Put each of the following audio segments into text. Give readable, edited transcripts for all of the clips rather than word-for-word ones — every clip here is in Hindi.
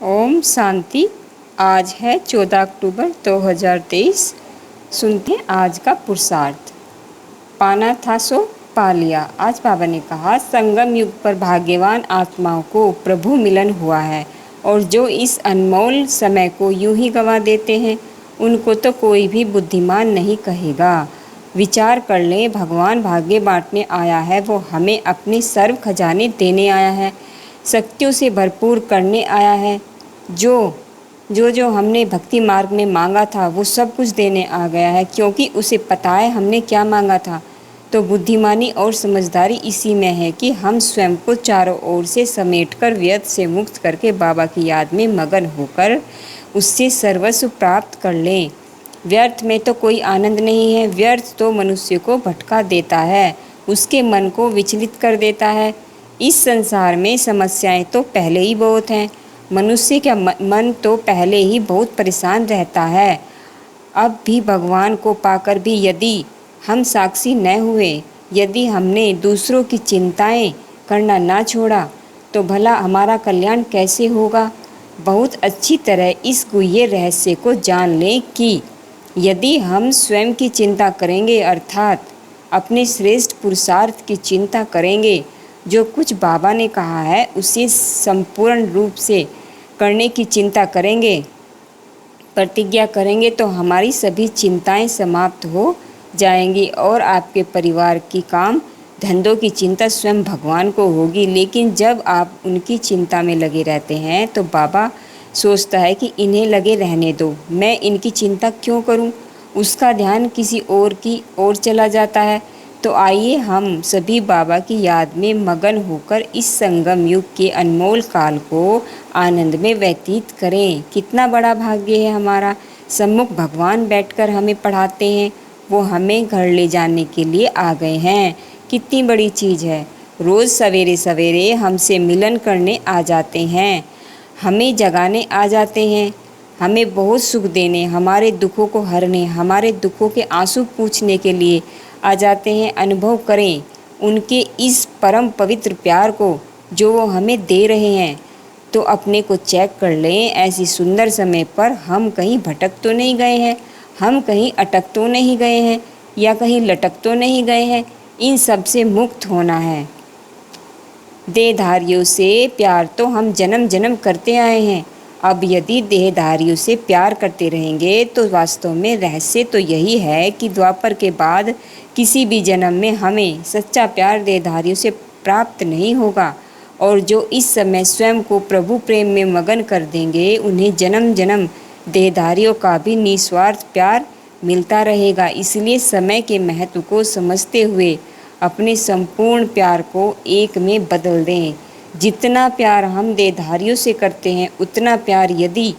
ओम शांति। आज है 14 अक्टूबर 2023। सुनते हैं आज का पुरुषार्थ। पाना था सो पा लिया। आज बाबा ने कहा, संगम युग पर भाग्यवान आत्माओं को प्रभु मिलन हुआ है, और जो इस अनमोल समय को यूं ही गंवा देते हैं उनको तो कोई भी बुद्धिमान नहीं कहेगा। विचार कर लें, भगवान भाग्य बांटने आया है, वो हमें अपने सर्व खजाने देने आया है, शक्तियों से भरपूर करने आया है। जो हमने भक्ति मार्ग में मांगा था वो सब कुछ देने आ गया है, क्योंकि उसे पता है हमने क्या मांगा था। तो बुद्धिमानी और समझदारी इसी में है कि हम स्वयं को चारों ओर से समेटकर व्यर्थ से मुक्त करके बाबा की याद में मगन होकर उससे सर्वस्व प्राप्त कर लें। व्यर्थ में तो कोई आनंद नहीं है। व्यर्थ तो मनुष्य को भटका देता है, उसके मन को विचलित कर देता है। इस संसार में समस्याएं तो पहले ही बहुत हैं। मनुष्य का मन तो पहले ही बहुत परेशान रहता है। अब भी भगवान को पाकर भी यदि हम साक्षी न हुए, यदि हमने दूसरों की चिंताएं करना ना छोड़ा, तो भला हमारा कल्याण कैसे होगा। बहुत अच्छी तरह इस गुह्य रहस्य को जान लें कि यदि हम स्वयं की चिंता करेंगे, अर्थात अपने श्रेष्ठ पुरुषार्थ की चिंता करेंगे, जो कुछ बाबा ने कहा है उसे संपूर्ण रूप से करने की चिंता करेंगे, प्रतिज्ञा करेंगे, तो हमारी सभी चिंताएं समाप्त हो जाएंगी और आपके परिवार की काम धंधों की चिंता स्वयं भगवान को होगी। लेकिन जब आप उनकी चिंता में लगे रहते हैं तो बाबा सोचता है कि इन्हें लगे रहने दो, मैं इनकी चिंता क्यों करूं। उसका ध्यान किसी और की ओर चला जाता है। तो आइए हम सभी बाबा की याद में मगन होकर इस संगम युग के अनमोल काल को आनंद में व्यतीत करें। कितना बड़ा भाग्य है हमारा। सम्मुख भगवान बैठकर हमें पढ़ाते हैं, वो हमें घर ले जाने के लिए आ गए हैं। कितनी बड़ी चीज़ है। रोज़ सवेरे सवेरे हमसे मिलन करने आ जाते हैं, हमें जगाने आ जाते हैं, हमें बहुत सुख देने, हमारे दुखों को हरने, हमारे दुखों के आंसू पूछने के लिए आ जाते हैं। अनुभव करें उनके इस परम पवित्र प्यार को जो वो हमें दे रहे हैं। तो अपने को चेक कर लें, ऐसी सुंदर समय पर हम कहीं भटक तो नहीं गए हैं, हम कहीं अटक तो नहीं गए हैं, या कहीं लटक तो नहीं गए हैं। इन सब से मुक्त होना है। देहधारियों से प्यार तो हम जन्म जन्म करते आए हैं। अब यदि देहधारियों से प्यार करते रहेंगे तो वास्तव में रहस्य तो यही है कि द्वापर के बाद किसी भी जन्म में हमें सच्चा प्यार देहधारियों से प्राप्त नहीं होगा। और जो इस समय स्वयं को प्रभु प्रेम में मगन कर देंगे, उन्हें जन्म जन्म देहधारियों का भी निस्वार्थ प्यार मिलता रहेगा। इसलिए समय के महत्व को समझते हुए अपने संपूर्ण प्यार को एक में बदल दें। जितना प्यार हम देहधारियों से करते हैं, उतना प्यार यदि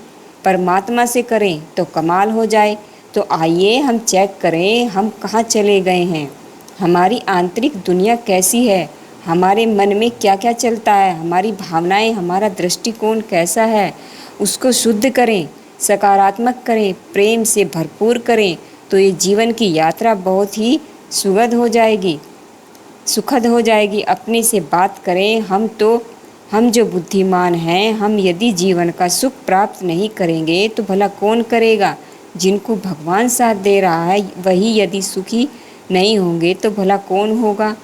परमात्मा से करें तो कमाल हो जाए। तो आइए हम चेक करें हम कहाँ चले गए हैं, हमारी आंतरिक दुनिया कैसी है, हमारे मन में क्या क्या चलता है, हमारी भावनाएं, हमारा दृष्टिकोण कैसा है। उसको शुद्ध करें, सकारात्मक करें, प्रेम से भरपूर करें। तो ये जीवन की यात्रा बहुत ही सुखद हो जाएगी। अपने से बात करें, हम जो बुद्धिमान हैं, हम यदि जीवन का सुख प्राप्त नहीं करेंगे तो भला कौन करेगा। जिनको भगवान साथ दे रहा है वही यदि सुखी नहीं होंगे तो भला कौन होगा।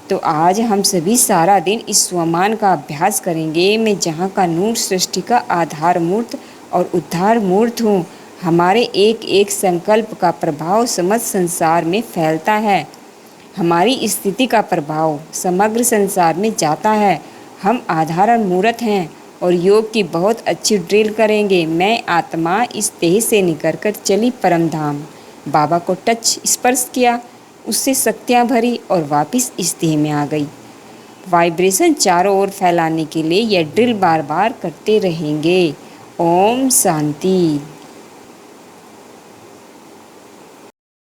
तो आज हम सभी सारा दिन इस स्वमान का अभ्यास करेंगे। मैं जहाँ का नूर सृष्टि का आधार मूर्त और उद्धार मूर्त हूँ। हमारे एक एक संकल्प का प्रभाव समस्त संसार में फैलता है। हमारी स्थिति का प्रभाव समग्र संसार में जाता है। हम आधारण मूर्त हैं और योग की बहुत अच्छी ड्रिल करेंगे। मैं आत्मा इस देह से निकलकर चली परम धाम। बाबा को टच स्पर्श किया, उससे शक्तियाँ भरी और वापस इस देह में आ गई। वाइब्रेशन चारों ओर फैलाने के लिए यह ड्रिल बार बार करते रहेंगे। ओम शांति।